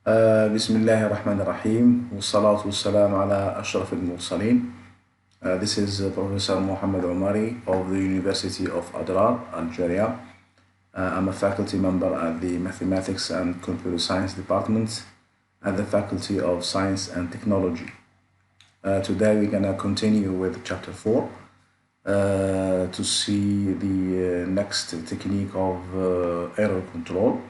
بسم الله الرحمن الرحيم والصلاة والسلام على أشرف المرسلين. This is Professor Mohammed Omari of the University of Adrar, Algeria. I'm a faculty member at the Mathematics and Computer Science Department at the Faculty of Science and Technology. Today we're going to continue with Chapter 4 to see the next technique of error control.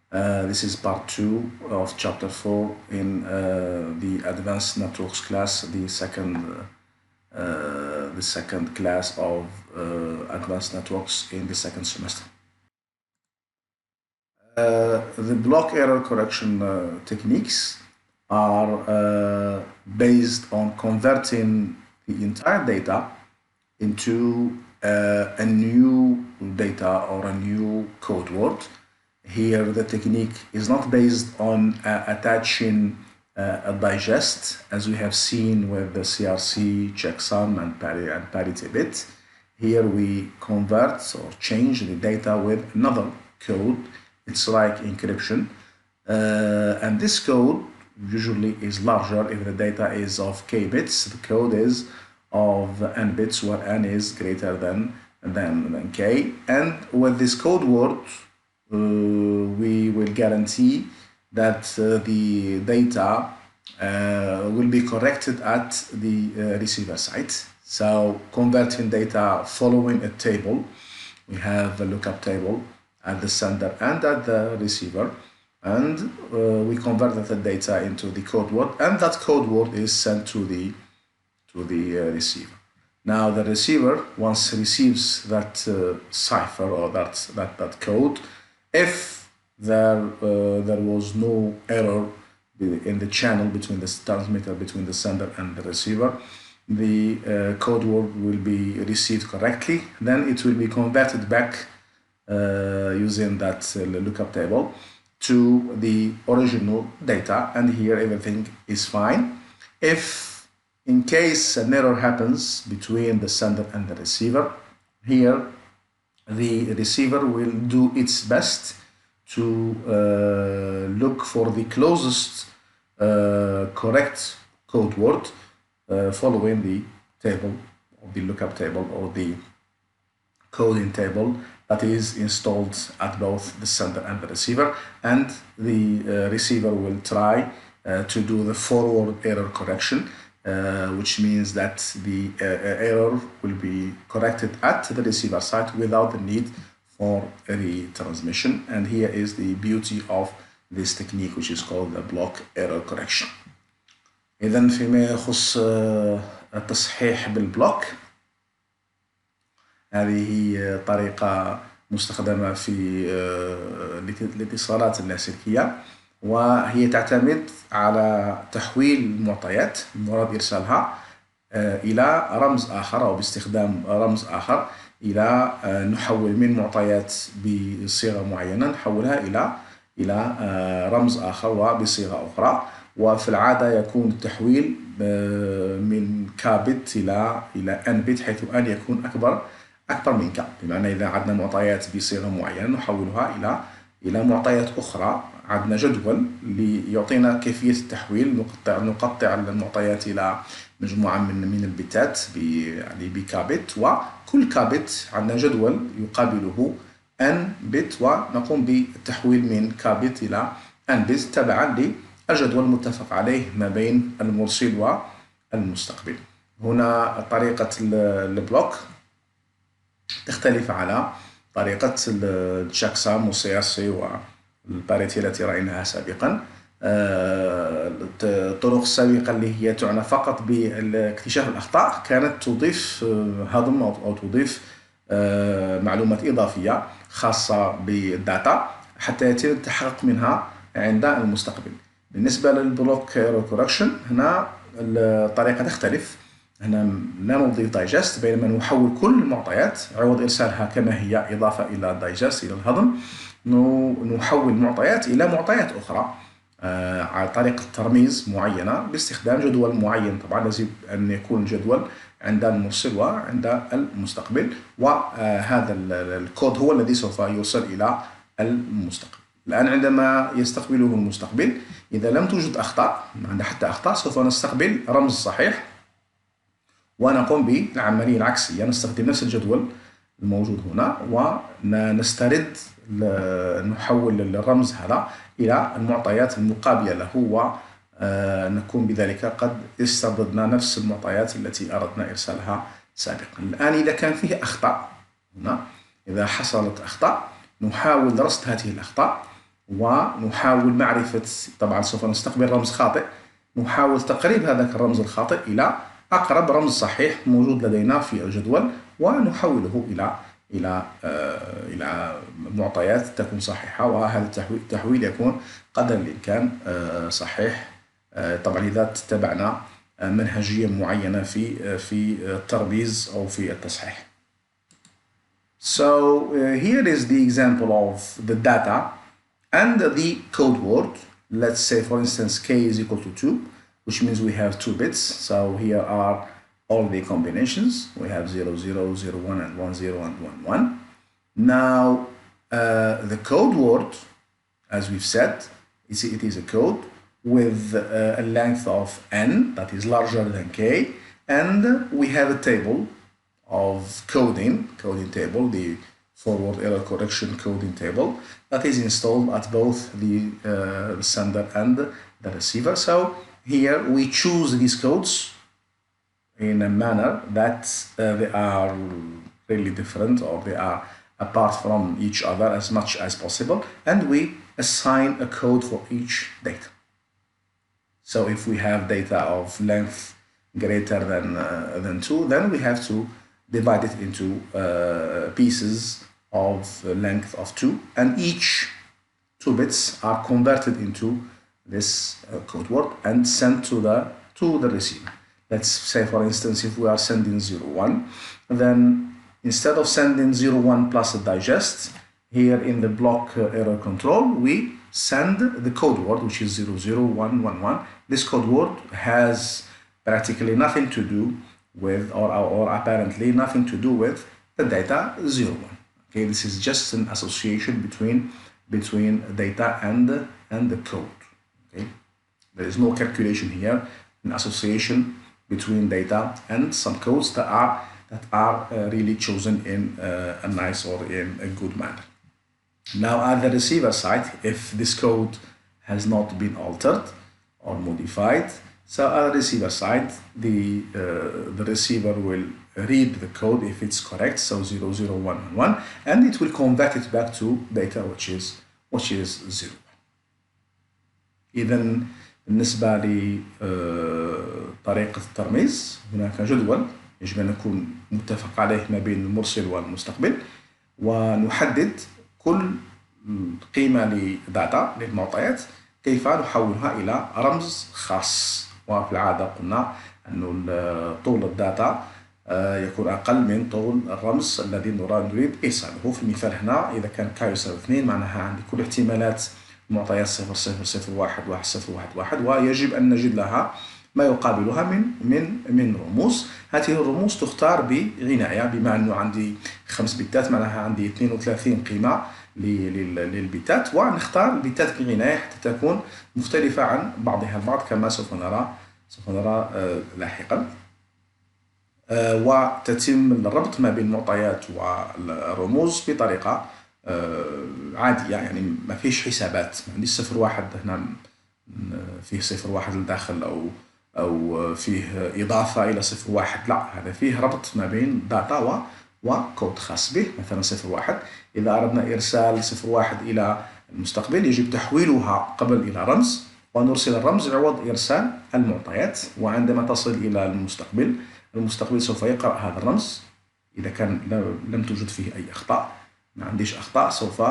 This is part 2 of chapter 4 in the advanced networks class, the second class of advanced networks in the second semester. The block error correction techniques are based on converting the entire data into a new data or a new code word. Here the technique is not based on attaching a digest, as we have seen with the CRC, checksum, and parity bit. Here we convert or change the data with another code. It's like encryption. And this code usually is larger if the data is of k bits. The code is of n bits, where n is greater than k. And with this code word, we will guarantee that the data will be corrected at the receiver side. So converting data following a table, we have a lookup table at the sender and at the receiver, and we convert the data into the code word, and that code word is sent to the receiver. Now the receiver, once receives that cipher or that code, if there was no error in the channel between the transmitter, between the sender and the receiver, the code word will be received correctly. Then it will be converted back using that lookup table to the original data, and here everything is fine. If in case an error happens between the sender and the receiver, here the receiver will do its best to look for the closest correct code word following the table, or the lookup table, or the coding table that is installed at both the sender and the receiver, and the receiver will try to do the forward error correction, which means that the error will be corrected at the receiver side without the need for retransmission. And here is the beauty of this technique, which is called the block error correction. إذن فيما يخص التصحيح بالبلوك، هذه طريقة مستخدمة في الاتصالات اللاسلكية، وهي تعتمد على تحويل المعطيات المراد إرسالها إلى رمز آخر، أو باستخدام رمز آخر، إلى نحول من معطيات بصيغة معينة نحولها إلى رمز آخر وبصيغة أخرى. وفي العادة يكون التحويل من كابت إلى n بت، حيث n يكون أكبر من k. بمعنى إذا عندنا معطيات بصيغة معينة نحولها إلى معطيات أخرى. عندنا جدول ليعطينا كيفية التحويل. نقطع المعطيات إلى مجموعة من البتات يعني بكابت، وكل كابت عندنا جدول يقابله n بت، ونقوم بالتحويل من كابت إلى n بت تبعا للجدول المتفق عليه ما بين المرسل والمستقبل. هنا طريقة البلوك تختلف على طريقة الشكسام والCRC والباريتي التي رأيناها سابقا. الطرق السابقة اللي هي تعنى فقط باكتشاف الأخطاء كانت تضيف هضم أو تضيف معلومات إضافية خاصة بالداتا حتى يتم التحقق منها عند المستقبل. بالنسبة للبلوك ايرور كوركشن، هنا الطريقة تختلف. هنا لا نضيف دايجست، بينما نحول كل المعطيات عوض إرسالها كما هي إضافة إلى الدايجست إلى الهضم، نحول معطيات إلى معطيات أخرى على طريقة ترميز معينة باستخدام جدول معين. طبعا لازم أن يكون الجدول عند المرسل وعند المستقبل، وهذا الكود هو الذي سوف يوصل إلى المستقبل. الآن عندما يستقبله المستقبل، إذا لم توجد أخطاء، ما عندنا حتى أخطاء، سوف نستقبل رمز صحيح ونقوم بالعملية العكسية، نستخدم نفس الجدول الموجود هنا ونسترد نحول الرمز هذا إلى المعطيات المقابلة له، ونكون بذلك قد استرددنا نفس المعطيات التي أردنا إرسالها سابقا. الآن إذا كان فيه أخطاء هنا، إذا حصلت أخطاء نحاول رصد هذه الأخطاء ونحاول معرفة، طبعا سوف نستقبل رمز خاطئ، نحاول تقريب هذاك الرمز الخاطئ إلى أقرب رمز صحيح موجود لدينا في الجدول ونحوله إلى معطيات تكون صحيحة، وهذا التحويل يكون قدر الإمكان صحيح، طبعا إذا اتبعنا منهجية معينة في الترميز أو في التصحيح. So here is the example of the data and the code word. Let's say for instance k is equal to 2, which means we have 2 bits. So here are all the combinations. We have 0, 0, 0, 1, and 1, 0, and 1, 1. Now the code word, as we've said, it is a code with a length of n that is larger than k, and we have a table of coding table, the forward error correction coding table, that is installed at both the sender and the receiver. So here we choose these codes in a manner that they are really different, or they are apart from each other as much as possible, and we assign a code for each data. So if we have data of length greater than 2, then we have to divide it into pieces of length of 2, and each 2 bits are converted into this code word and sent to the receiver. Let's say for instance if we are sending 0, 1, then instead of sending 0, 1 plus a digest, here in the block error control we send the code word, which is 0, 0, 1, 1, 1. This code word has practically nothing to do with, or apparently nothing to do with the data 0, 1. Okay, this is just an association between data and the code. Okay, there is no calculation here, an association between data and some codes that are really chosen in a nice or in a good manner. Now at the receiver side, if this code has not been altered or modified, so at the receiver side, the receiver will read the code if it's correct, so 0, 0, 1, 1, and it will convert it back to data which is 0. إذا بالنسبة لطريقة الترميز، هناك جدول يجب أن يكون متفق عليه ما بين المرسل والمستقبل، ونحدد كل قيمة لداتا للمعطيات كيف نحولها إلى رمز خاص. وفي العادة قلنا أن طول الداتا يكون أقل من طول الرمز الذي نريد إرساله. في المثال هنا إذا كان k يساوي 2 معناها عندي كل احتمالات معطيات 0 0 0 1 1 0 1 1، ويجب أن نجد لها ما يقابلها من رموز. هذه الرموز تختار بعناية، بما أنه عندي 5 بتات معناها عندي 32 قيمة للبتات، ونختار البتات بعناية حتى تكون مختلفة عن بعضها البعض كما سوف نرى لاحقا. وتتم الربط ما بين المعطيات والرموز بطريقة عادية، يعني ما فيش حسابات، ما عنديش 0 1 هنا فيه 0 1 لداخل أو فيه إضافة إلى 0 1، لا، هذا فيه ربط ما بين داتا وكود خاص به. مثلا 0 1 إذا أردنا إرسال 0 1 إلى المستقبل يجب تحويلها قبل إلى رمز ونرسل الرمز عوض إرسال المعطيات، وعندما تصل إلى المستقبل سوف يقرأ هذا الرمز. إذا كان لم توجد فيه أي أخطاء، ما عنديش أخطاء، سوف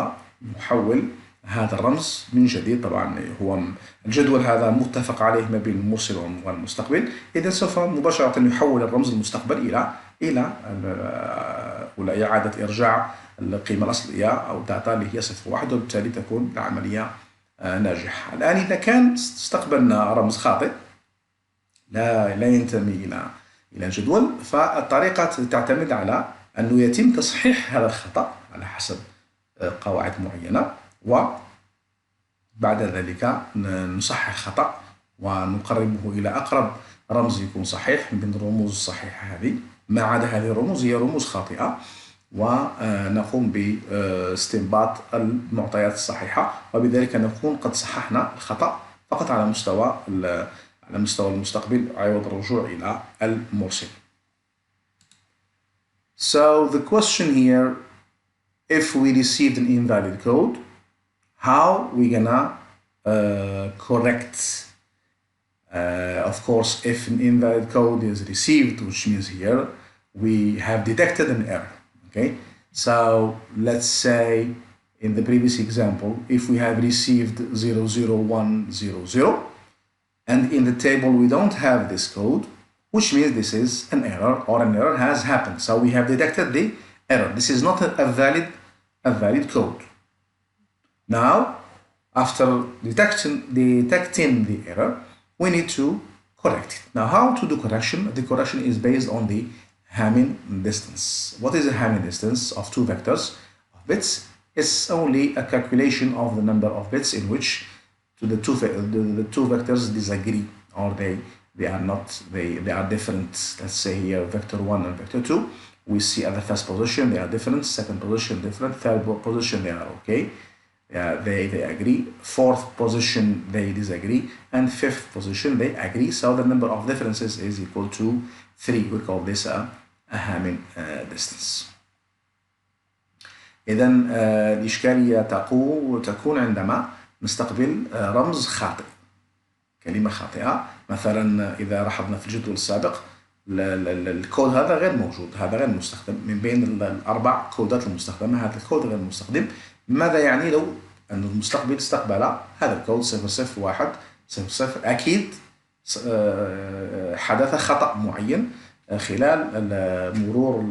نحول هذا الرمز من جديد. طبعا هو الجدول هذا متفق عليه ما بين المرسل والمستقبل، إذا سوف مباشرة يحول الرمز المستقبل إلى إعادة إرجاع القيمة الأصلية أو الداتا اللي هي 0 1، وبالتالي تكون العملية ناجحة. الآن إذا كان استقبلنا رمز خاطئ لا ينتمي إلى الجدول، فالطريقة تعتمد على أنه يتم تصحيح هذا الخطأ على حسب قواعد معينة، بعد ذلك نصحح الخطأ ونقربه إلى أقرب رمز يكون صحيح من الرموز الصحيحة هذه. ما عدا هذه الرموز هي رموز خاطئة، ونقوم باستنباط المعطيات الصحيحة، وبذلك نكون قد صححنا الخطأ فقط على مستوى المستقبل عوض الرجوع إلى المرسل. So the question here, if we received an invalid code, how we gonna correct? Of course, if an invalid code is received, which means here we have detected an error. Okay, so let's say in the previous example, if we have received 00100 and in the table we don't have this code, which means this is an error, or an error has happened. So we have detected the error. This is not a valid code. Now, after detecting the error, we need to correct it. Now, how to do correction? The correction is based on the Hamming distance. What is a Hamming distance of two vectors of bits? It's only a calculation of the number of bits in which the two vectors disagree, or they are different. Let's say here vector 1 and vector 2. We see at the first position they are different, second position different, third position they are okay. They agree. Fourth position they disagree, and fifth position they agree. So the number of differences is equal to 3. We call this a Hamming distance. إذا الإشكالية تكون عندما نستقبل رمز خاطئ، كلمة خاطئة. مثلا إذا لاحظنا في الجدول السابق الكود هذا غير موجود، هذا غير مستخدم. من بين الأربع كودات المستخدمة هذا الكود غير مستخدم. ماذا يعني لو أن المستقبل استقبل هذا الكود 00100؟ أكيد حدث خطأ معين خلال مرور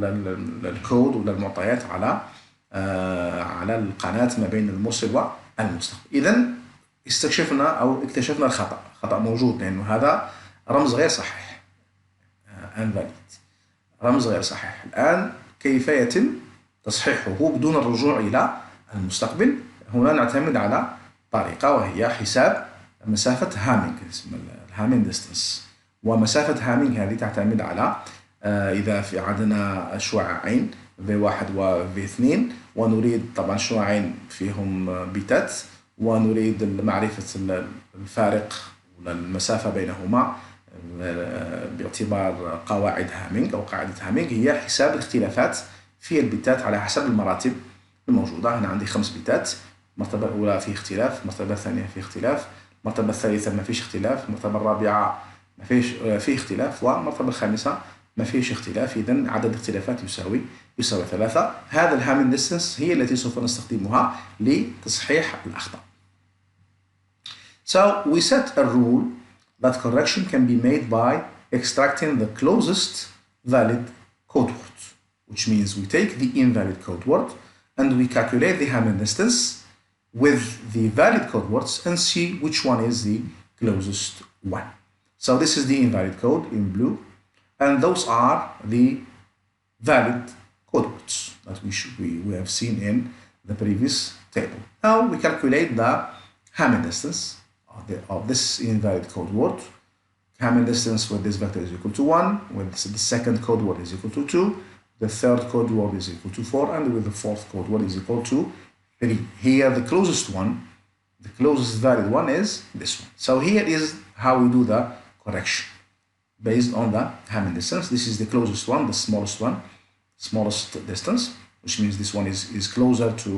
الكود ولا المعطيات على القناة ما بين المرسل والمستقبل. إذا اكتشفنا الخطأ، خطأ موجود لأنه هذا رمز غير صحيح، invalid، رمز غير صحيح. الآن كيف يتم تصحيحه بدون الرجوع إلى المستقبل؟ هنا نعتمد على طريقة وهي حساب مسافة هامينج، اسمها الهامينج ديستانس. ومسافة هامينج هذه تعتمد على إذا في عندنا شعاعين V1 و V2 ونريد طبعا شعاعين فيهم بيتات ونريد معرفة الفارق ولا المسافة بينهما باعتبار قواعد هامينج أو قاعدة هامينج، هي حساب الاختلافات في البيتات على حسب المراتب الموجودة. هنا عندي 5 بيتات، المرتبة الأولى فيه اختلاف، المرتبة الثانية فيه اختلاف، المرتبة الثالثة ما فيش اختلاف، المرتبة الرابعة ما فيش فيه اختلاف، والمرتبة الخامسة ما فيش اختلاف. إذن عدد الاختلافات يساوي 3. هذا الهامينج ديستانس هي التي سوف نستخدمها لتصحيح الأخطاء. So we set a rule that correction can be made by extracting the closest valid code word, which means we take the invalid code word and we calculate the Hamming distance with the valid code words and see which one is the closest one. So this is the invalid code in blue, and those are the valid code words that we have seen in the previous table. Now we calculate the Hamming distance of this invalid code word. Hamming distance with this vector is equal to 1, with the second code word is equal to 2, the third code word is equal to 4, and with the fourth code word is equal to 3. Here the closest one, the closest valid one is this one. So here is how we do the correction based on the Hamming distance. This is the closest one, the smallest one, smallest distance, which means this one is closer to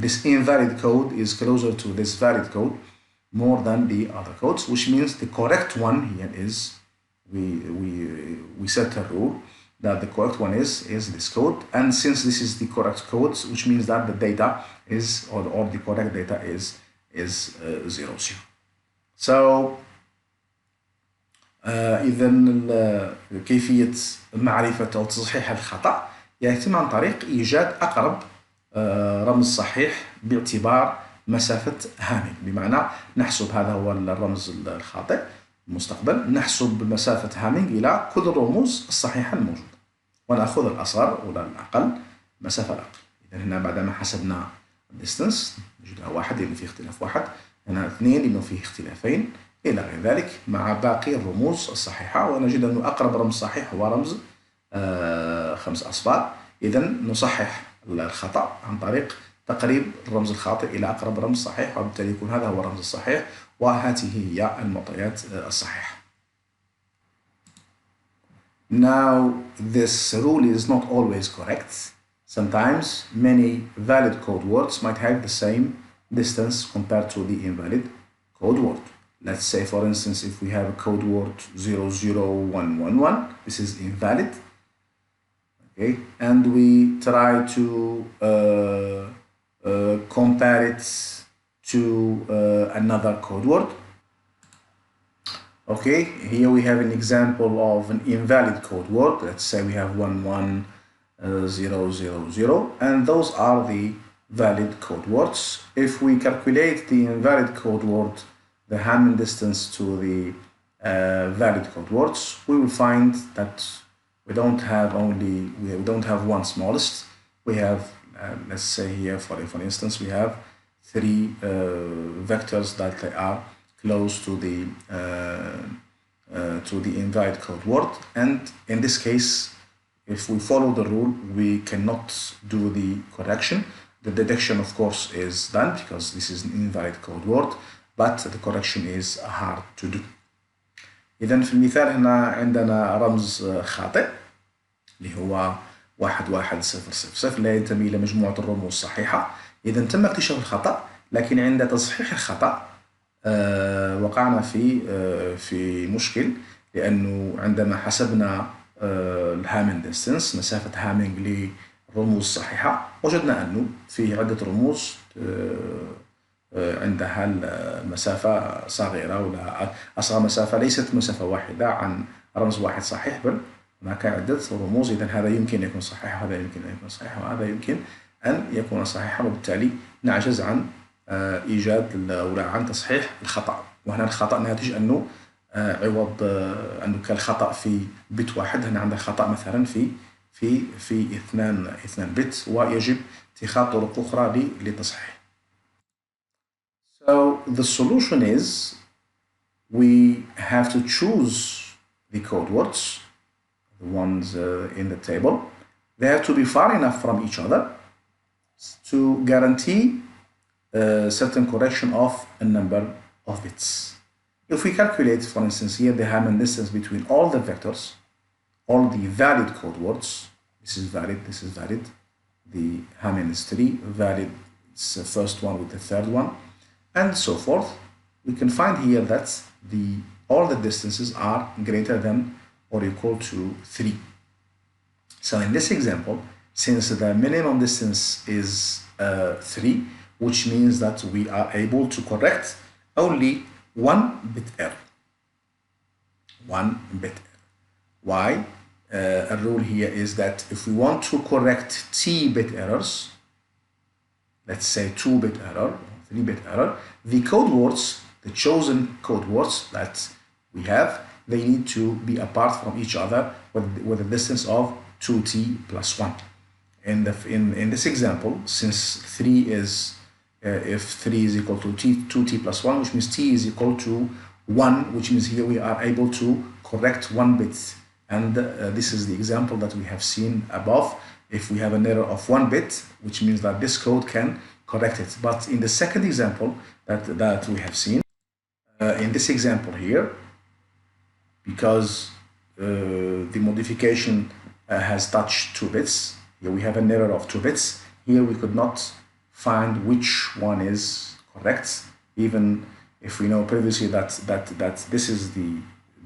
this invalid code, is closer to this valid code more than the other codes, which means the correct one here is, we set a rule that the correct one is this code, and since this is the correct code, which means that the data is, or the correct data is 0. So إذا كيفية معرفة أو تصحيح الخطأ يتم عن طريق إيجاد أقرب رمز صحيح باعتبار مسافة هامينج. بمعنى نحسب، هذا هو الرمز الخاطئ المستقبل، نحسب مسافة هامينج إلى كل الرموز الصحيحة الموجودة ونأخذ الأصغر ولا الأقل، مسافة الأقل. إذا هنا بعدما حسبنا الديستانس نجدها 1 لأن في اختلاف 1، هنا 2 لأنه فيه اختلافين إلى غير ذلك مع باقي الرموز الصحيحة، ونجد أن أقرب رمز صحيح هو رمز 5 أصفار. إذا نصحح الخطأ عن طريق تقريب الرمز الخاطئ إلى أقرب رمز صحيح، وبالتالي يكون هذا هو الرمز الصحيح، وهذه هي المعطيات الصحيحة. Now this rule is not always correct. Sometimes many valid code words might have the same distance compared to the invalid code word. Let's say, for instance, if we have a code word 00111, this is invalid. Okay, and we try to compare it to another code word. Okay, here we have an example of an invalid code word. Let's say we have 11000, and those are the valid code words. If we calculate the invalid code word, the Hamming distance to the valid code words, we will find that we don't have one smallest. We have, let's say here, for instance, we have 3 vectors that they are close to the invalid code word, and in this case, if we follow the rule, we cannot do the correction. The detection, of course, is done because this is an invalid code word, but the correction is hard to do. إذا في المثال هنا عندنا رمز خاطئ اللي هو 11000 لا ينتمي إلى مجموعة الرموز الصحيحة. إذا تم اكتشاف الخطأ، لكن عند تصحيح الخطأ وقعنا في مشكل، لأنه عندما حسبنا الهامينج ديستنس، مسافة هامينج للرموز الصحيحة، وجدنا أنه في عدة رموز عندها المسافة صغيرة، ولا أصغر مسافة ليست مسافة واحدة عن رمز واحد صحيح، بل هناك عدة رموز. إذن هذا يمكن يكون صحيح، وهذا يمكن أن يكون صحيح، وهذا يمكن أن يكون صحيحا، وبالتالي نعجز عن إيجاد أو عن تصحيح الخطأ. وهنا الخطأ ناتج أنه عوض أنه كان الخطأ في بت واحد، هنا عندنا خطأ مثلا في اثنان بت، ويجب اتخاذ طرق أخرى للتصحيح. So the solution is we have to choose the code words, the ones in the table. They have to be far enough from each other to guarantee certain correction of a number of bits. If we calculate, for instance, here the Hamming distance between all the vectors, all the valid code words, this is valid, this is valid, the Hamming is 3, valid, it's the first one with the third one, and so forth. We can find here that all the distances are greater than or equal to 3. So in this example, since the minimum distance is 3, which means that we are able to correct only 1 bit error. 1 bit error. Why? A rule here is that if we want to correct t bit errors, let's say 2 bit error, 3 bit error, the code words, the chosen code words that we have, they need to be apart from each other with a distance of 2t plus 1. In this example, since 3 is if 3 is equal to 2t plus 1, which means t is equal to 1, which means here we are able to correct 1 bit. And this is the example that we have seen above. If we have an error of 1 bit, which means that this code can correct it. But in the second example that we have seen, in this example here, because the modification has touched 2 bits, here we have an error of 2 bits, here we could not find which one is correct, even if we know previously that this is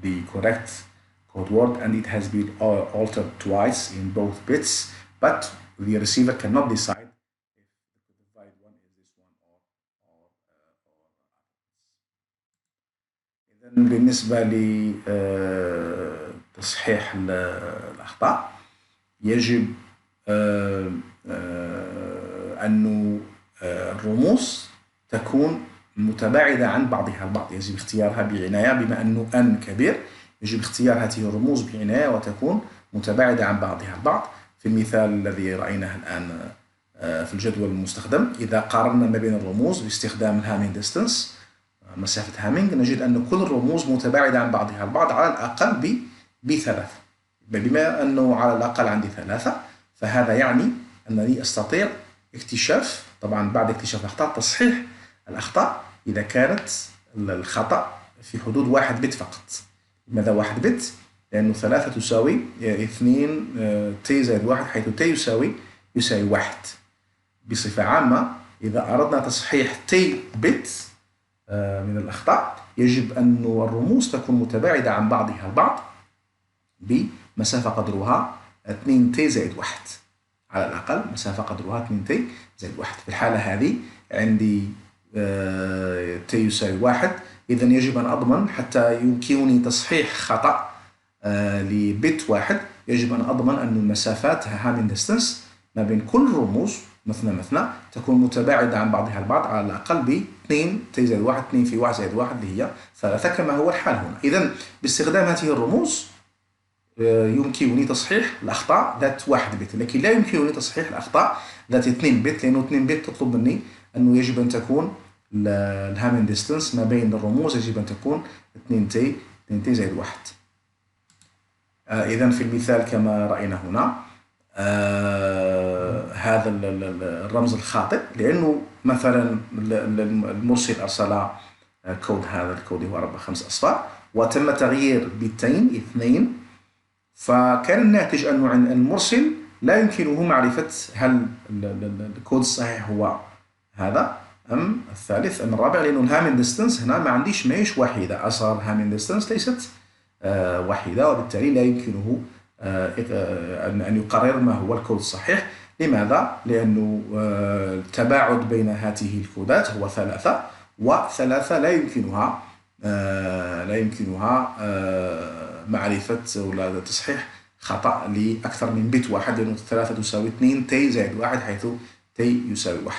the correct code word and it has been altered twice in both bits, but the receiver cannot decide if the valid one is this one or إذن بالنسبة لتصحيح الأخطاء يجب أن الرموز تكون متباعدة عن بعضها البعض، يجب اختيارها بعناية. بما أنه n كبير يجب اختيار هذه الرموز بعناية وتكون متباعدة عن بعضها البعض. في المثال الذي رأيناه الآن في الجدول المستخدم، إذا قارنا ما بين الرموز باستخدام الهامينج ديستانس، مسافة هامينج، نجد أن كل الرموز متباعدة عن بعضها البعض على الأقل بثلاثة. بما أنه على الأقل عندي ثلاثة، فهذا يعني أنني أستطيع اكتشاف، طبعا بعد اكتشاف الأخطاء، تصحيح الأخطاء إذا كانت الخطأ في حدود 1 بت فقط. لماذا 1 بت؟ لأنه 3 تساوي 2 تي زائد 1، حيث تي يساوي 1. بصفة عامة إذا أردنا تصحيح تي بت من الأخطاء، يجب أن الرموز تكون متباعدة عن بعضها البعض بمسافة قدرها 2 تي زائد 1. على الأقل مسافة قدرها 2 تي زائد 1. في الحالة هذه عندي تي يساوي 1، إذن يجب أن أضمن حتى يمكنني تصحيح خطأ لبت واحد، يجب أن أضمن أن المسافات هامين ديستنس ما بين كل الرموز مثنى تكون متباعدة عن بعضها البعض على الأقل ب 2 تي زائد 1، 2 في 1 زائد 1 اللي هي 3 كما هو الحال هنا. إذن باستخدام هذه الرموز يمكنني تصحيح الأخطاء ذات 1 بت، لكن لا يمكنني تصحيح الأخطاء ذات 2 بت، لأنه 2 بت تطلب مني أنه يجب أن تكون الهامين ديستنس ما بين الرموز يجب أن تكون 2 تي زائد 1. إذن في المثال كما رأينا هنا هذا الرمز الخاطئ، لأنه مثلا المرسل أرسل كود، هذا الكود هو 4 5 أصفار، وتم تغيير بتين 2، فكان الناتج أنه عند المرسل لا يمكنه معرفة هل الكود الصحيح هو هذا أم الثالث أم الرابع، لأنه الهامين ديستنس هنا ما عنديش ماهيش وحيدة، أصغر هامين ديستنس ليست وحيدة، وبالتالي لا يمكنه أن يقرر ما هو الكود الصحيح. لماذا؟ لأنه التباعد بين هذه الكودات هو 3، و3 لا يمكنها معرفة ولا تصحيح خطأ لأكثر من بت واحد، لأنه 3 تساوي 2 تي زائد 1، حيث تي يساوي 1.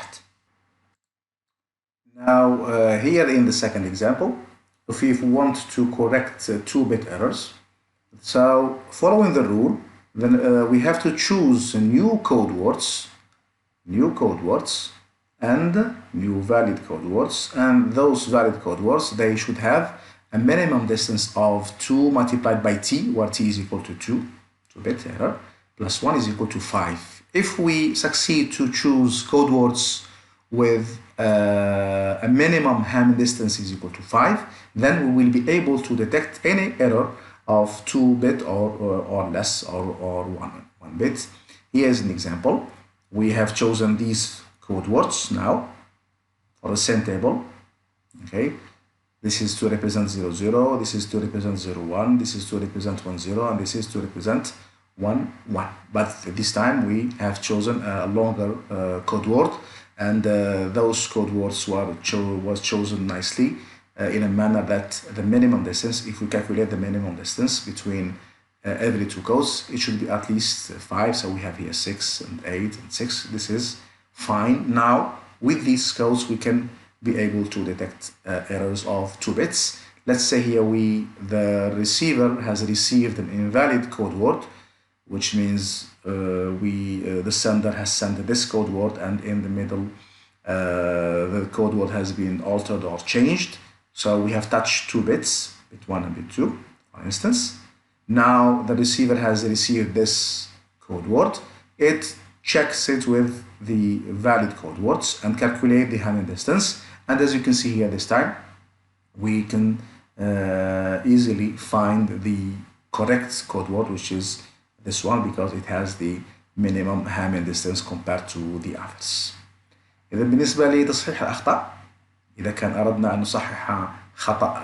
Now here in the second example, if we want to correct 2-bit errors, so following the rule, then we have to choose new code words and new valid code words, and those valid code words, they should have a minimum distance of 2 multiplied by t, where t is equal to 2-bit error, plus 1 is equal to 5. If we succeed to choose code words with a minimum Hamming distance is equal to 5, then we will be able to detect any error of 2-bit or less, or 1 bit. Here is an example. We have chosen these code words now for the same table. Okay, this is to represent 0 0, this is to represent 0 1, this is to represent 1 0, and this is to represent 1 1. But this time we have chosen a longer code word, and those code words was chosen nicely in a manner that the minimum distance, if we calculate the minimum distance between every two codes, it should be at least 5. So we have here 6 and 8 and 6. This is fine. Now with these codes we can be able to detect errors of 2 bits. Let's say here the receiver has received an invalid code word, which means the sender has sent this code word, and in the middle the code word has been altered or changed. So we have touched 2 bits, bit 1 and bit 2, for instance. Now the receiver has received this code word. It checks it with the valid code words and calculate the Hamming distance. And as you can see here this time, we can easily find the correct code word, which is this one, because it has the minimum Hamming distance compared to the others. إذا بالنسبة لتصحيح الأخطاء، إذا كان أردنا أن نصحح خطأ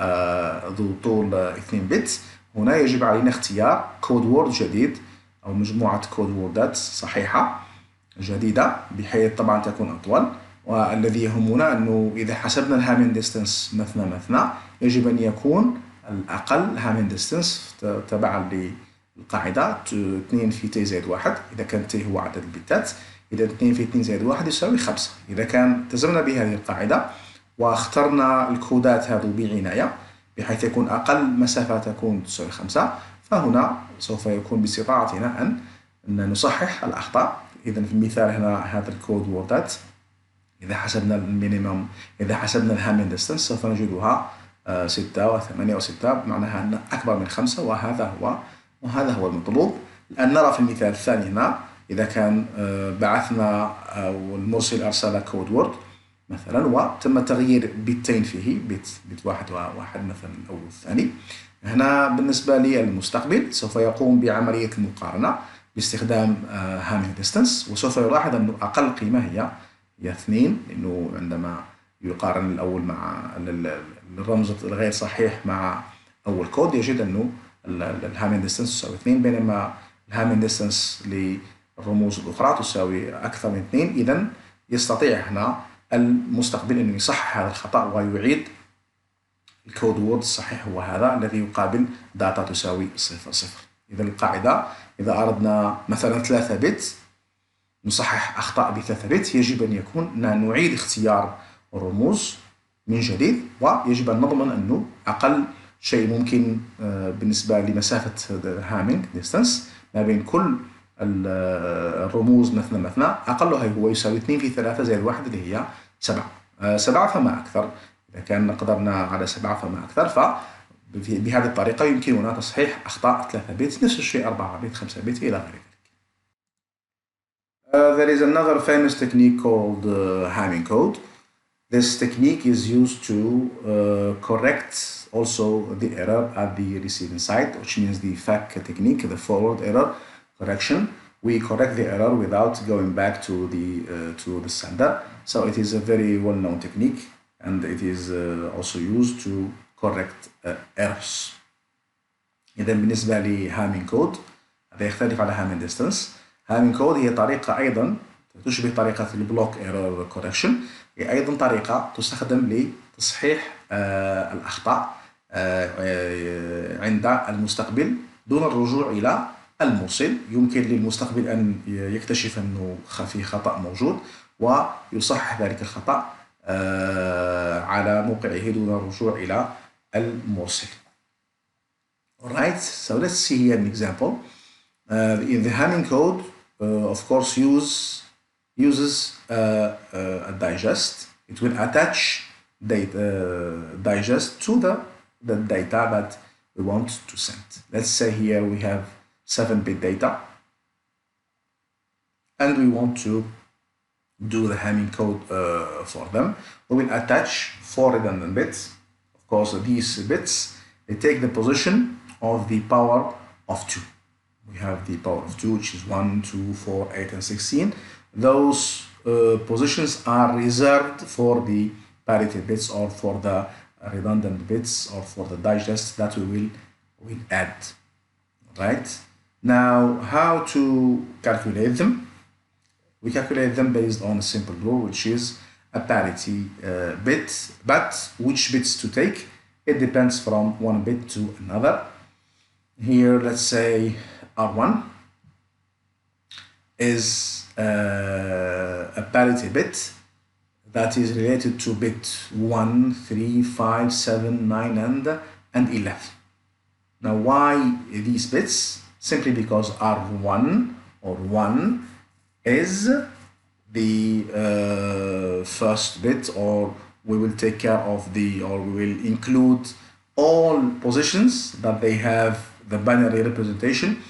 ذو طول 2 بت، هنا يجب علينا اختيار كود وورد جديد أو مجموعة كود ووردات صحيحة جديدة، بحيث طبعا تكون أطول. والذي يهمنا أنه إذا حسبنا الهامين ديستنس مثنى يجب أن يكون الأقل هامين ديستنس تبعا للقاعدة 2 في تي زائد 1 إذا كان تي هو عدد البتات، إذا 2 في 2 زائد 1 يساوي 5. إذا كان التزمنا بهذه القاعدة واخترنا الكودات هذو بعناية بحيث يكون أقل مسافة تكون تساوي 5، فهنا سوف يكون باستطاعتنا أن نصحح الأخطاء. إذا في المثال هنا هذا الكود ووردات إذا حسبنا المينيموم، إذا حسبنا الهامين ديستانس سوف نجدها 6 و8 و6، معناها أن أكبر من 5، وهذا هو المطلوب. الآن نرى في المثال الثاني هنا إذا كان بعثنا أو المرسل أرسل كود وورد مثلا وتم تغيير بيتين فيه، بيت 1 و1 مثلا الأول والثاني. هنا بالنسبة للمستقبل سوف يقوم بعملية المقارنة باستخدام هامين ديستانس، وسوف يلاحظ أن أقل قيمة هي 2، لأنه عندما يقارن الأول مع الرمز الغير صحيح مع أول كود يجد أنه الهامين ديستانس تساوي 2، بينما الهامين ديستانس للرموز الأخرى تساوي أكثر من 2. إذن يستطيع هنا المستقبل أنه يصحح هذا الخطأ ويعيد الكود وورد الصحيح، هو هذا الذي يقابل داتا تساوي 0. إذا القاعدة إذا أردنا مثلا 3 بت نصحح أخطاء ب3 بت، يجب أن يكون نعيد اختيار الرموز من جديد، ويجب أن نضمن أنه أقل شيء ممكن بالنسبة لمسافة هامينج ديستانس ما بين كل الرموز مثنى أقلها هو يساوي 2 في 3 زائد 1 اللي هي 7 فما أكثر. إذا كان قدرنا على 7 فما أكثر، فبهذه الطريقة يمكننا تصحيح أخطاء 3 بت، نفس الشيء 4 بت، 5 بت إلى غير ذلك. There is another famous technique called Hamming code. This technique is used to correct also the error at the receiving side, which means the FAC technique, the forward error correction. We correct the error without going back to the sender. So it is a very well-known technique, and it is also used to correct errors. إذا بالنسبة لهامين كود هذا يختلف على هامين ديستانس. هامين كود هي طريقة أيضا تشبه طريقة البلوك ايرور كوركشن، هي أيضا طريقة تستخدم لتصحيح الأخطاء عند المستقبل دون الرجوع إلى المرسل. يمكن للمستقبل أن يكتشف أنه في خطأ موجود ويصحح ذلك الخطأ على موقعه دون الرجوع إلى المرسل. Alright, so let's see here an example. In the Hamming code, of course, uses a digest. It will attach digest to the data that we want to send. Let's say here we have 7-bit data, and we want to do the Hamming code for them. We will attach 4 redundant bits. Of course, these bits, they take the position of the power of 2. We have the power of 2, which is 1, 2, 4, 8, and 16. Those positions are reserved for the parity bits or for the redundant bits or for the digest that we will add. Right? Now, how to calculate them? We calculate them based on a simple rule, which is a parity bit, but which bits to take? It depends from one bit to another. Here, let's say R1 is a parity bit that is related to bit 1, 3, 5, 7, 9, and 11. Now, why these bits? Simply because R1 or 1 is the first bit, or we will take care of or we will include all positions that they have the binary representation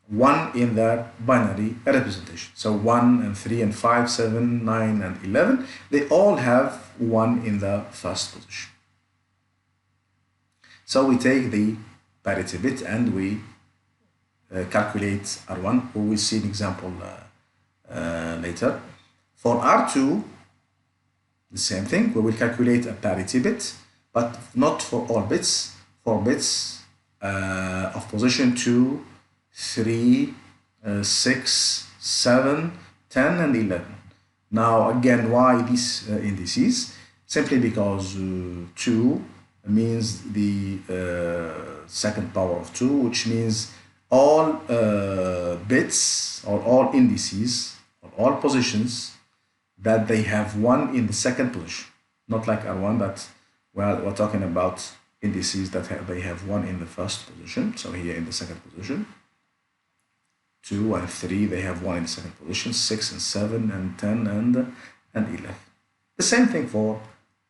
1 in their binary representation. So 1 and 3 and 5, 7, 9, and 11, they all have 1 in the first position. So we take the parity bit and we calculate R1. We will see an example later. For R2, the same thing. We will calculate a parity bit, but not for all bits. For bits of position 2, 3, 6, 7, 10, and 11. Now again, why these indices? Simply because 2 means the second power of 2, which means all bits or all indices or all positions that they have 1 in the second position. Not like R1, but we're talking about indices that they have 1 in the first position. So here in the second position, 2 and 3, they have 1 in the second position, 6 and 7 and 10 and 11. The same thing for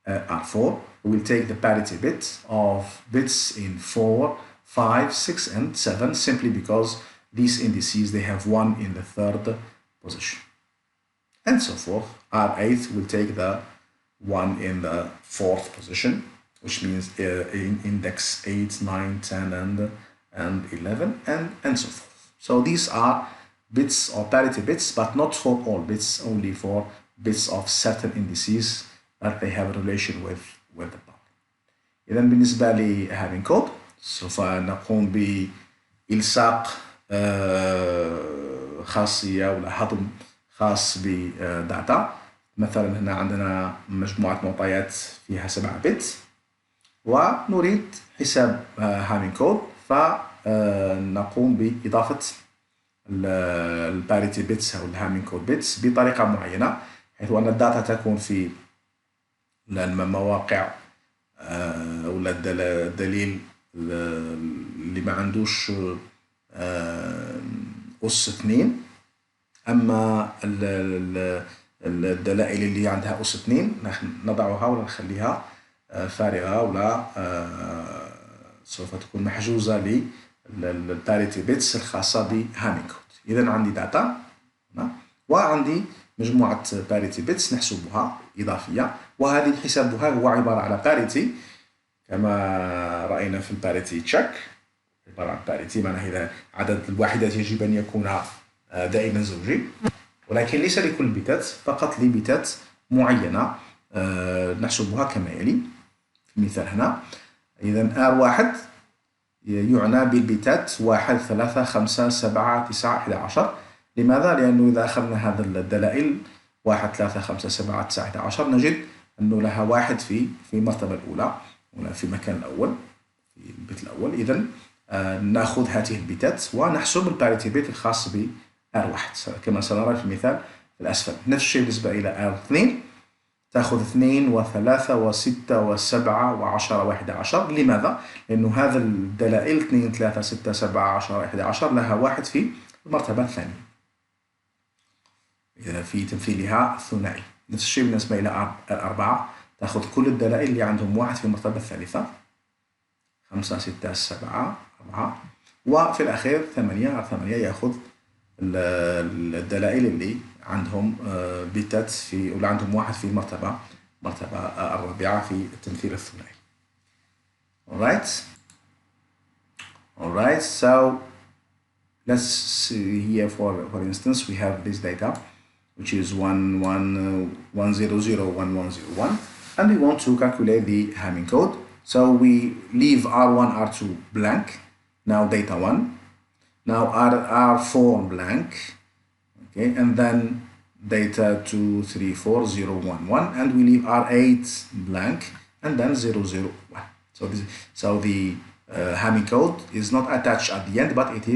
R4. We'll take the parity bit of bits in 4, 5, 6, and 7 simply because these indices, they have 1 in the third position. And so forth. R8 will take the 1 in the fourth position, which means in index 8, 9, 10, and 11, and so forth. So these are bits or parity bits, but not for all bits, only for bits of certain indices that they have a relation with the power. إذا بالنسبة لهذه كود سوف نقوم بإلصاق خاصية ولا هضم خاص بداتا. مثلا هنا عندنا مجموعة معطيات فيها 7 بت ونريد حساب هامين كود، فنقوم بإضافة الباريتي بيتس أو الهامين كود بيتس بطريقة معينة، حيث أن الداتا تكون في المواقع ولا الدليل اللي ما عندوش أس 2. أما الدلائل اللي عندها أس 2 نحن نضعها ولا نخليها فارغة ولا سوف تكون محجوزة للباريتي بيتس الخاصة بهامين كود. إذا عندي داتا وعندي مجموعة باريتي بيتس نحسبها إضافية، وهذه حسابها هو عبارة على باريتي كما رأينا في الباريتي تشيك، عبارة عن باريتي معناها إذا عدد الوحدات يجب أن يكون دائما زوجي، ولكن ليس لكل البيتات، فقط لبيتات معينة نحسبها كما يلي في المثال هنا. إذا R1 يعنى بالبيتات 1 3 5 7 9 11. لماذا؟ لأنه إذا أخذنا هذا الدلائل 1 3 5 7 9 11 نجد أنه لها 1 في المرتبة الأولى هنا في المكان الأول في البيت الأول. إذا نأخذ هذه البيتات ونحسب الباريتي بيت الخاص ب R1 كما سنرى في المثال في الأسفل. نفس الشيء بالنسبة إلى R2 تأخذ 2 و3 و6 و7 و10 و11. لماذا؟ لأنه هذا الدلائل 2 3 6 7 10 11 لها 1 في المرتبة الثانية، إذا في تمثيلها الثنائي. نفس الشيء بالنسبة إلى R4 تأخذ كل الدلائل اللي عندهم 1 في المرتبة الثالثة 5 6 7 4، وفي الأخير 8 R8 يأخذ الدلائل اللي عندهم بيتات في ولا عندهم 1 في المرتبة الرابعة في التمثيل الثنائي. Alright, so let's see here for instance we have this data which is 1 1 1 0 0 1 1 0 1, and we want to calculate the Hamming code. So we leave R1 R2 blank, now data 1, now R4 blank, okay, and then data 2 3 4 0 1 1, and we leave R8 blank and then 0 0 1. So the Hamming code is not attached at the end, but it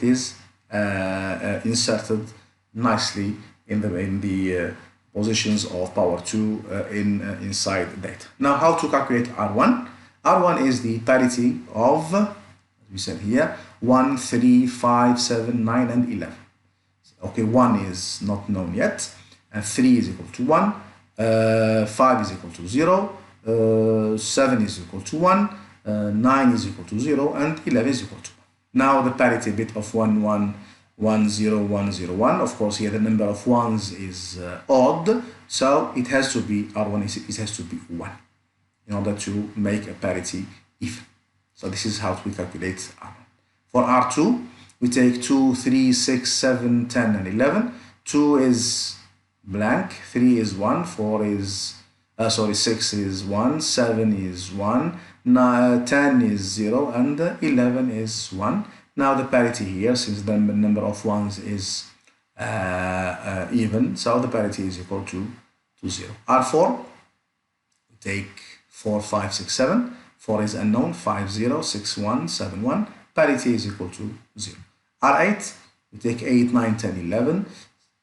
is inserted nicely in the positions of power 2 inside data. Now how to calculate R1? R1 is the parity of, as we said here, 1 3 5 7 9 and 11. Okay, 1 is not known yet, and 3 is equal to 1, 5 is equal to 0, 7 is equal to 1, 9 is equal to 0, and 11 is equal to 1. Now the parity bit of 1 1 1 0 1 0 1, of course here the number of ones is odd, so it has to be R1 it has to be 1 in order to make a parity even. So this is how we calculate R1. For R2 we take 2 3 6 7 10 and 11. 2 is blank, 3 is 1, 4 is 6 is 1, 7 is 1, 10 is 0, and 11 is 1. Now the parity here, since the number of ones is even, so the parity is equal to 0. R4, we take 4 5 6 7, 4 is unknown, 5 0 6 1 7 1, parity is equal to 0. R8, we take 8 9 10 11,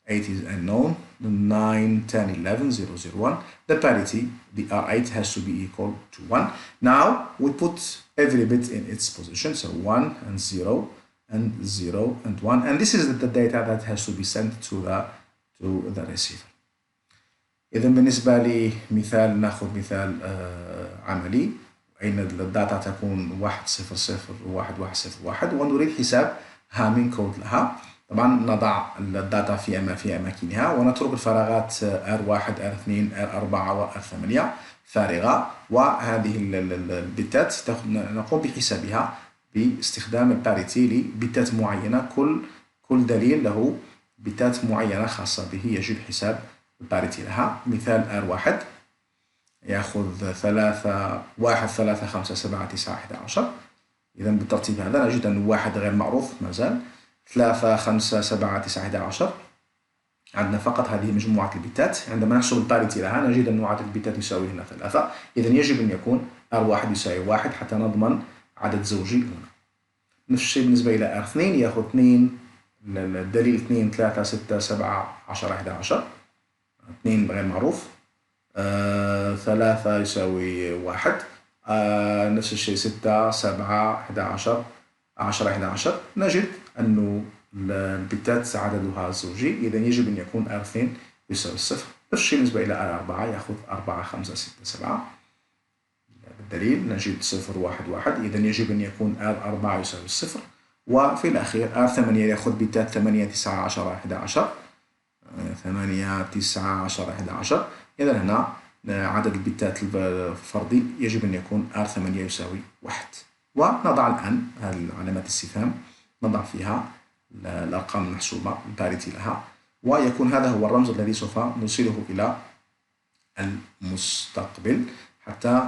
8 is unknown, 9 10 11 0 0 1, the parity, the R8 has to be equal to 1. Now we put every bit in its position, so 1 and 0 and 0 and 1, and this is the data that has to be sent to the receiver. إذا بالنسبة لمثال نأخذ مثال عملي أين الداتا تكون 100 و1101 ونريد حساب هامين كود لها. طبعا نضع الداتا في أماكنها ونترك الفراغات R1 R2 R4 و R8 فارغة، وهذه البتات نقوم بحسابها باستخدام الباريتي لبتات معينة. كل دليل له بتات معينة خاصة به يجب حساب الباريتي لها. مثال R1 يأخذ 1 3 5 7 9 11. إذا بالترتيب هذا نجد أن 1 غير معروف مازال، 3 5 7 9 11 عندنا فقط هذه مجموعة البتات. عندما نحسب الباريتي لها نجد أن عدد البتات يساوي هنا 3. إذا يجب أن يكون R1 يساوي 1 حتى نضمن عدد زوجي هنا. نفس الشيء بالنسبة إلى R2 يأخذ 2 الدليل 2 3 6 7 10 11. 2 غير معروف، 3 يساوي 1، نفس الشيء 6 7 11 10 11. نجد أنه البتات عددها زوجي، إذا يجب أن يكون R2 يساوي 0. نفس الشيء بالنسبة إلى R4 يأخذ 4 5 6 7. بالدليل نجد 0 1 1، إذا يجب أن يكون R4 يساوي 0. وفي الأخير R8 يأخذ بتات 8 9 10 11. 8 9 10 11. إذا هنا عدد البتات الفردي يجب أن يكون R8 يساوي 1. ونضع الآن علامات الاستفهام نضع فيها الأرقام المحسوبة الباريتي لها، ويكون هذا هو الرمز الذي سوف نرسله إلى المستقبل حتى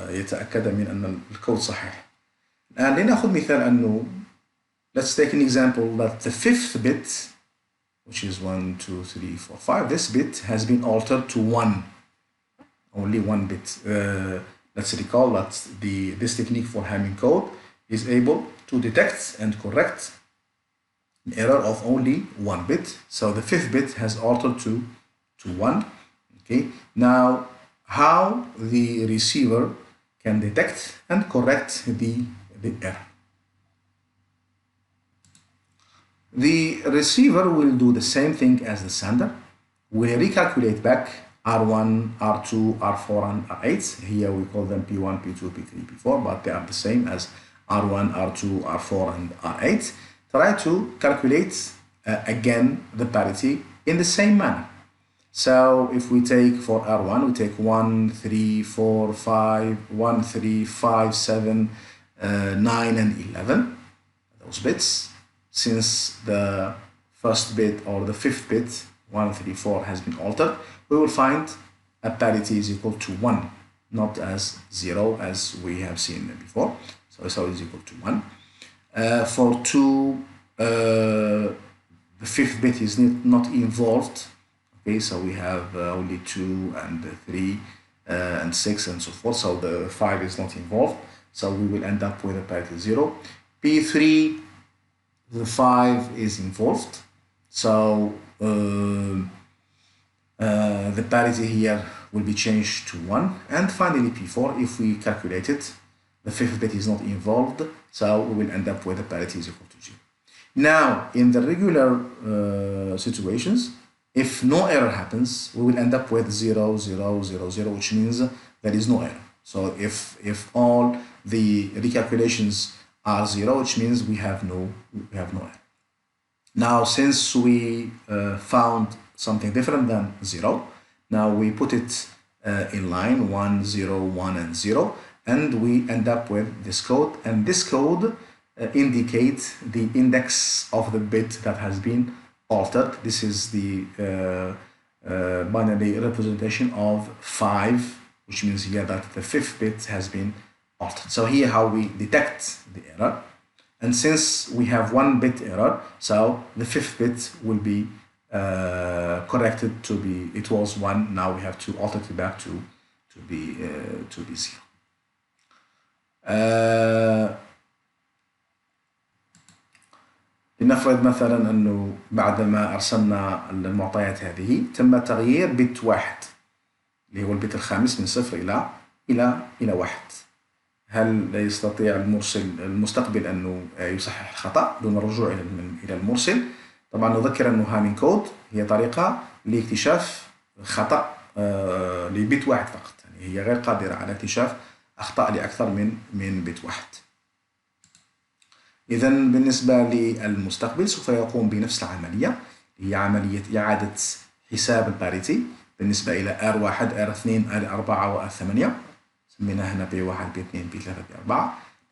يتأكد من أن الكود صحيح. الآن لنأخذ مثال أنه let's take an example that the fifth bit, which is 1 2 3 4 5, this bit has been altered to 1, only 1 bit. Let's recall that this technique for Hamming code is able to detect and correct an error of only 1 bit. So the fifth bit has altered to 1. Okay. Now, how the receiver can detect and correct the error? The receiver will do the same thing as the sender. We'll recalculate back R1, R2, R4, and R8. Here we call them P1, P2, P3, P4, but they are the same as R1, R2, R4, and R8. Try to calculate again the parity in the same manner. So if we take for R1, we take 1, 3, 4, 5, 1, 3, 5, 7, 9, and 11, those bits. Since the first bit or the fifth bit, 1, 3, 4, has been altered, we will find a parity is equal to 1, not as 0 as we have seen before. So it's always equal to 1. For 2, the fifth bit is not involved. Okay, so we have only 2 and 3 and 6 and so forth. So the 5 is not involved. So we will end up with a parity 0. P3, the 5 is involved. So the parity here will be changed to 1. And finally P4, if we calculate it, the fifth bit is not involved. So we will end up with a parity is equal to 0. Now, in the regular situations, if no error happens, we will end up with 0, 0, 0, 0, which means there is no error. So if all the recalculations are 0, which means we have no error. Now, since we found something different than 0, now we put it in line 1, 0, 1, and 0, and we end up with this code. And this code indicates the index of the bit that has been altered. This is the binary representation of 5, which means here that the fifth bit has been altered. So here how we detect the error. And since we have 1 bit error, so the fifth bit will be corrected to be, it was 1, now we have to alter it back to be 0. لنفرض مثلا أنه بعدما أرسلنا المعطيات هذه تم تغيير بت 1 اللي هو البت الخامس من 0 إلى 1. هل يستطيع المستقبل أنه يصحح الخطأ دون الرجوع إلى المرسل؟ طبعا نذكر أنه هامين كود هي طريقة لاكتشاف خطأ لبت واحد فقط، يعني هي غير قادرة على اكتشاف أخطاء لأكثر من بت واحد. إذا بالنسبة للمستقبل سوف يقوم بنفس العملية، هي عملية إعادة حساب الباريتي بالنسبة إلى R1 R2 R4 وR8. سميناها هنا B1 B2 B3 B4،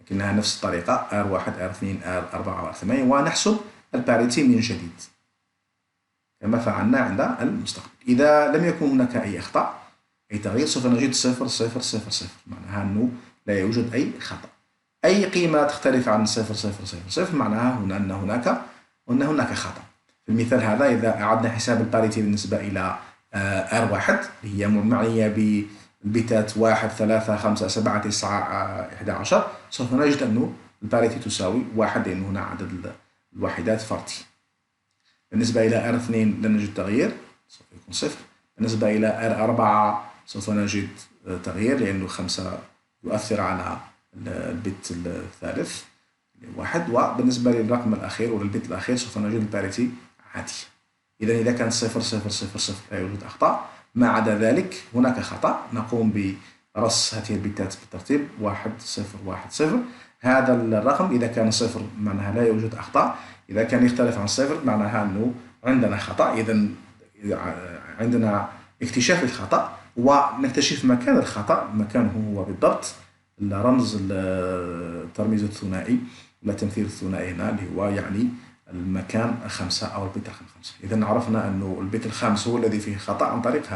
لكنها نفس الطريقة R1 R2 R4 R8، ونحسب الباريتي من جديد كما فعلنا عند المستقبل. إذا لم يكن هناك أي أخطاء أي تغيير سوف نجد 0 0 0 0، معناها أنه لا يوجد أي خطأ. أي قيمة تختلف عن 0 0 0 0 معناها أن هناك خطأ. في المثال هذا إذا أعدنا حساب الباريتي بالنسبة إلى R1 اللي هي معنية بالبيتات 1 3 5 7 9 11، سوف نجد أن الباريتي تساوي 1 لأن هنا عدد الوحدات فردي. بالنسبة إلى R2 لن نجد تغيير، سوف يكون 0. بالنسبة إلى R4 سوف نجد تغيير لأنه 5 يؤثر على البت الثالث 1. وبالنسبة للرقم الأخير وللبت الأخير سوف نجد الباريتي عادي. إذا كان 0 0 0 0 لا يوجد أخطاء، ما عدا ذلك هناك خطأ، نقوم برص هذه البتات بالترتيب 1 0 1 0. هذا الرقم إذا كان 0 معناها لا يوجد أخطاء، إذا كان يختلف عن 0 معناها أنه عندنا خطأ. إذا عندنا اكتشاف الخطأ ونكتشف مكان الخطأ، مكانه هو بالضبط الرمز الترميز الثنائي ولا التمثيل الثنائي هنا اللي هو يعني المكان 5 أو البت رقم 5. إذا عرفنا أنه البت الخامس هو الذي فيه خطأ عن طريق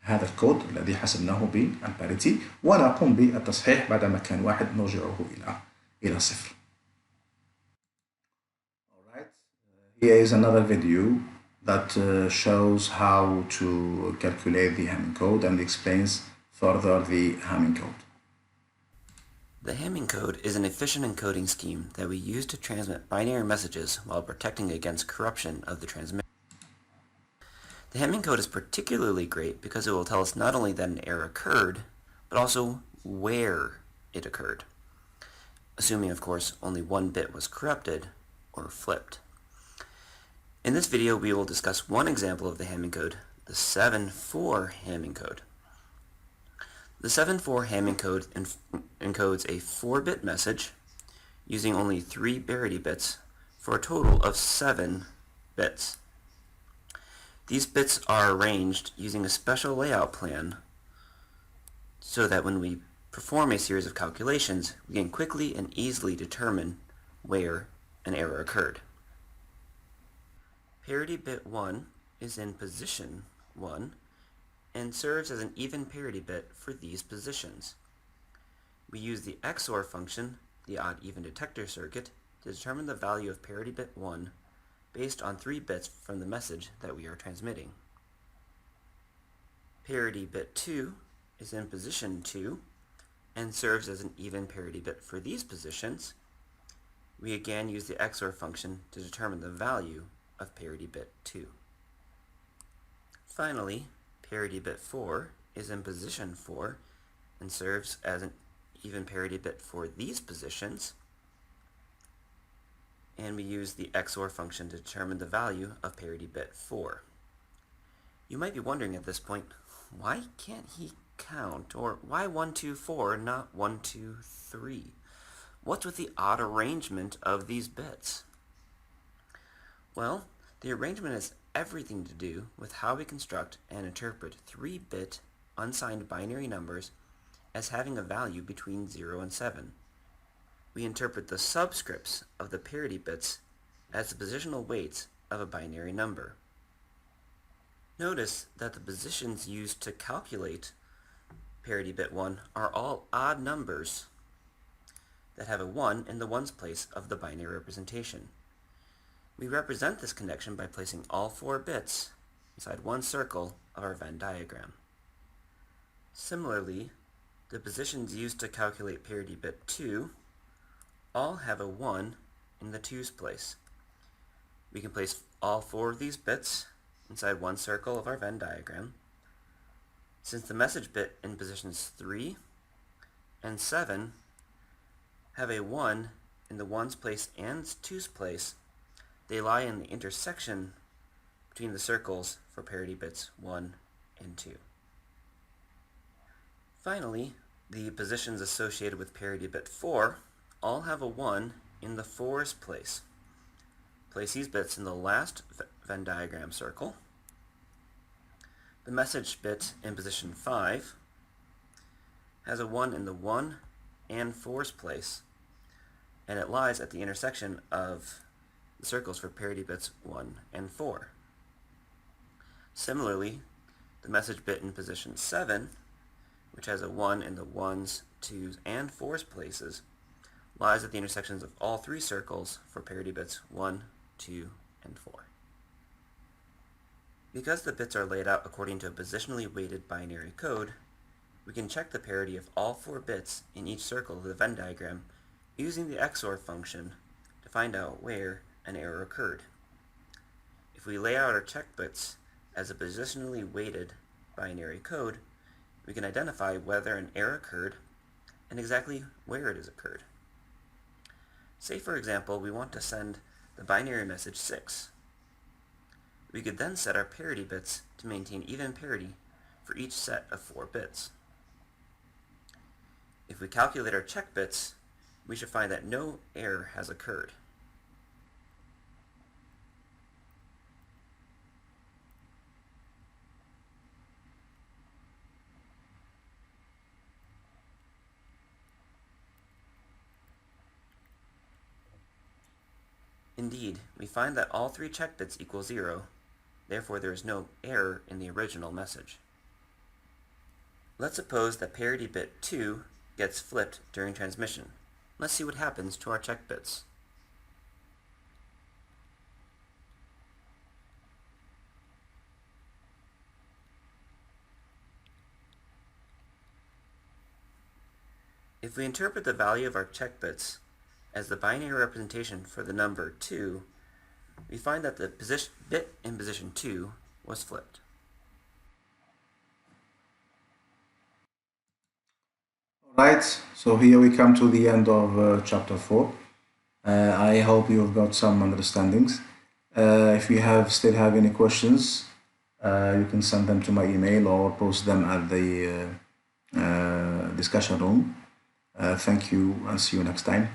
هذا الكود الذي حسبناه بالباريتي، ونقوم بالتصحيح بعدما كان 1 نرجعه إلى 0. Here is another video that shows how to calculate the Hamming code and explains further the Hamming code. The Hamming code is an efficient encoding scheme that we use to transmit binary messages while protecting against corruption of the transmitter. The Hamming code is particularly great because it will tell us not only that an error occurred, but also where it occurred, assuming of course only one bit was corrupted or flipped. In this video we will discuss one example of the Hamming code, the 7-4 Hamming code. The 7-4 Hamming code encodes a 4-bit message using only 3 parity bits for a total of 7 bits. These bits are arranged using a special layout plan so that when we perform a series of calculations, we can quickly and easily determine where an error occurred. Parity bit 1 is in position 1 and serves as an even parity bit for these positions. We use the XOR function, the odd-even detector circuit, to determine the value of parity bit 1 based on 3 bits from the message that we are transmitting. Parity bit 2 is in position 2 and serves as an even parity bit for these positions. We again use the XOR function to determine the value of parity bit 2. Finally, parity bit 4 is in position 4 and serves as an even parity bit for these positions, and we use the XOR function to determine the value of parity bit 4. You might be wondering at this point, why can't he count? Or why 1 2 4 not 1 2 3? What's with the odd arrangement of these bits? Well, the arrangement has everything to do with how we construct and interpret 3-bit unsigned binary numbers as having a value between 0 and 7. We interpret the subscripts of the parity bits as the positional weights of a binary number. Notice that the positions used to calculate parity bit 1 are all odd numbers that have a 1 in the ones place of the binary representation. We represent this connection by placing all 4 bits inside one circle of our Venn diagram. Similarly, the positions used to calculate parity bit 2 all have a 1 in the 2's place. We can place all 4 of these bits inside one circle of our Venn diagram. Since the message bit in positions 3 and 7 have a 1 in the 1's place and 2's place, they lie in the intersection between the circles for parity bits 1 and 2. Finally, the positions associated with parity bit 4 all have a 1 in the 4's place. Place these bits in the last Venn diagram circle. The message bit in position 5 has a 1 in the 1 and 4's place, and it lies at the intersection of the circles for parity bits 1 and 4. Similarly, the message bit in position 7, which has a 1 in the 1's, 2's, and 4's places, lies at the intersections of all three circles for parity bits 1, 2, and 4. Because the bits are laid out according to a positionally weighted binary code, we can check the parity of all 4 bits in each circle of the Venn diagram using the XOR function to find out where an error occurred. If we lay out our check bits as a positionally weighted binary code, we can identify whether an error occurred and exactly where it has occurred. Say, for example, we want to send the binary message 6. We could then set our parity bits to maintain even parity for each set of 4 bits. If we calculate our check bits, we should find that no error has occurred. Indeed, we find that all 3 check bits equal 0, therefore there is no error in the original message. Let's suppose that parity bit 2 gets flipped during transmission. Let's see what happens to our check bits. If we interpret the value of our check bits as the binary representation for the number 2, we find that the bit in position 2 was flipped. Right, so here we come to the end of chapter 4. I hope you've got some understandings. If you still have any questions, you can send them to my email or post them at the discussion room. Thank you and see you next time.